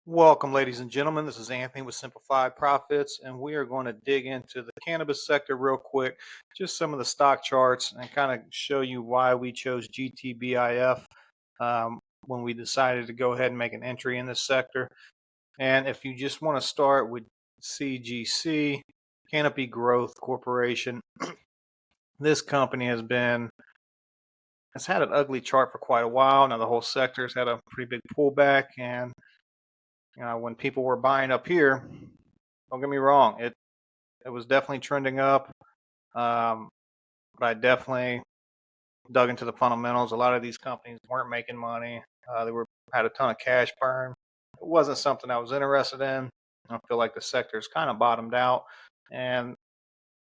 Welcome, ladies and gentlemen. This is Anthony with Simplified Profits, and we are going to dig into the cannabis sector real quick, just some of the stock charts, and kind of show you why we chose GTBIF when we decided to go ahead and make an entry in this sector. And if you just want to start with CGC, Canopy Growth Corporation, this company has had an ugly chart for quite a while. Now the whole sector has had a pretty big pullback, and when people were buying up here, don't get me wrong, it was definitely trending up. But I definitely dug into the fundamentals. A lot of these companies weren't making money. They had a ton of cash burn. It wasn't something I was interested in. I feel like the sector's kind of bottomed out, and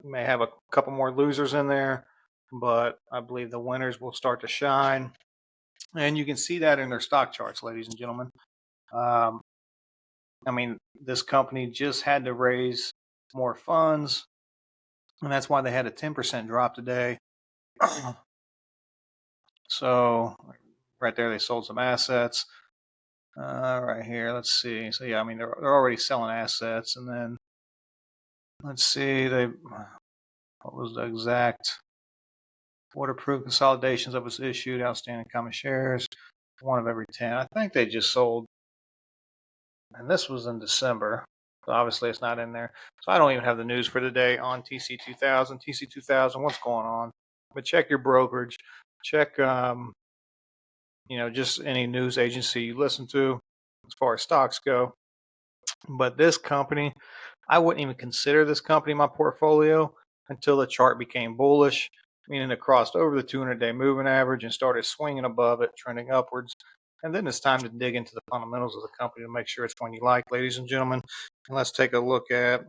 we may have a couple more losers in there, but I believe the winners will start to shine. And you can see that in their stock charts, ladies and gentlemen. I mean, this company just had to raise more funds, and that's why they had a 10% drop today. So right there, they sold some assets. Right here, let's see. So yeah, I mean, they're already selling assets, and then let's see, what was the exact order-approved consolidations that was issued, outstanding common shares, 1 of every 10. I think they just sold, and this was in December. So obviously, it's not in there. So I don't even have the news for today on TC2000. TC2000, what's going on? But check your brokerage. Check, just any news agency you listen to as far as stocks go. But this company, I wouldn't even consider this company my portfolio until the chart became bullish, meaning it crossed over the 200-day moving average and started swinging above it, trending upwards. And then it's time to dig into the fundamentals of the company to make sure it's one you like, ladies and gentlemen. And let's take a look at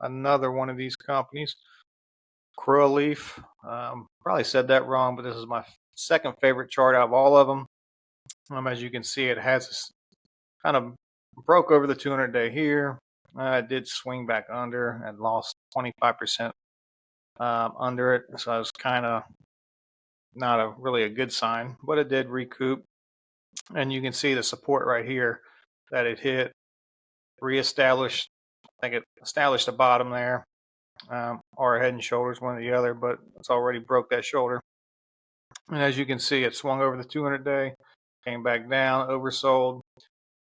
another one of these companies, CURLF. Probably said that wrong, but this is my second favorite chart out of all of them. As you can see, it has kind of broke over the 200-day here. It did swing back under and lost 25% under it. So it was kind of not really a good sign, but it did recoup. And you can see the support right here that it hit, reestablished. I think it established a bottom there, or a head and shoulders, one or the other, but it's already broke that shoulder. And as you can see, it swung over the 200-day, came back down, oversold.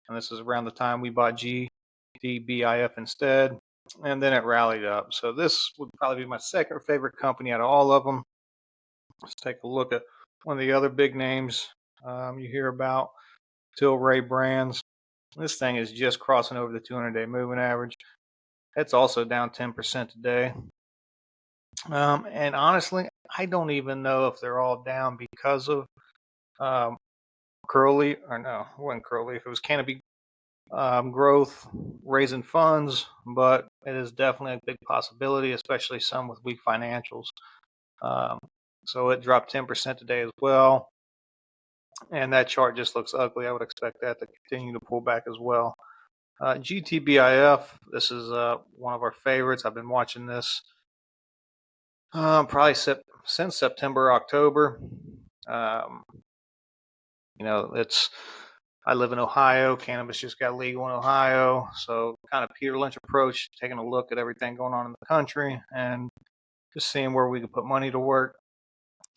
And this is around the time we bought GTBIF instead, and then it rallied up. So this would probably be my second favorite company out of all of them. Let's take a look at one of the other big names you hear about, TLRY brands. This thing is just crossing over the 200-day moving average. It's also down 10% today. And honestly, I don't even know if they're all down because of CURLF, or no, it wasn't CURLF. It was Canopy Growth raising funds, but it is definitely a big possibility, especially some with weak financials. So it dropped 10% today as well, and that chart just looks ugly. I would expect that to continue to pull back as well. GTBIF, this is one of our favorites. I've been watching this probably since September, October. I live in Ohio. Cannabis just got legal in Ohio. So kind of Peter Lynch approach, taking a look at everything going on in the country and just seeing where we could put money to work.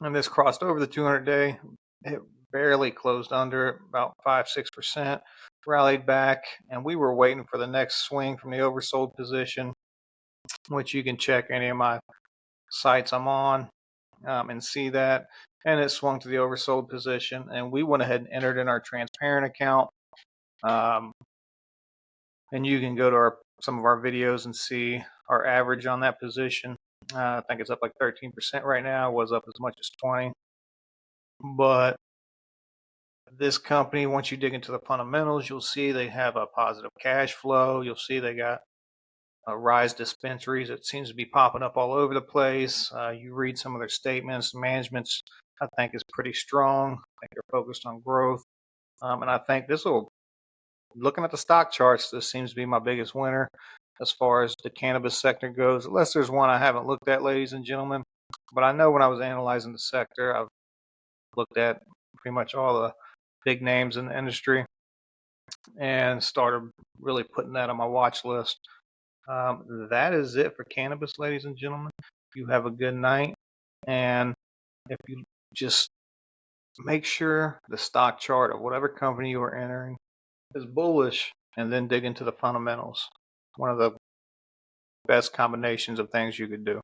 And this crossed over the 200-day. It barely closed under it, about 5-6%, rallied back. And we were waiting for the next swing from the oversold position, which you can check any of my sites I'm on and see that. And it swung to the oversold position, and we went ahead and entered in our transparent account. And you can go to some of our videos and see our average on that position. I think it's up like 13% right now. It was up as much as 20. But this company, once you dig into the fundamentals, you'll see they have a positive cash flow. You'll see they got Rise dispensaries. It seems to be popping up all over the place. You read some of their statements. Management's, I think, is pretty strong. I think they're focused on growth. And I think looking at the stock charts, this seems to be my biggest winner as far as the cannabis sector goes, unless there's one I haven't looked at, ladies and gentlemen. But I know when I was analyzing the sector, I've looked at pretty much all the big names in the industry. and started really putting that on my watch list. That is it for cannabis, ladies and gentlemen. You have a good night, and if you just make sure the stock chart of whatever company you are entering is bullish, and then dig into the fundamentals. One of the best combinations of things you could do.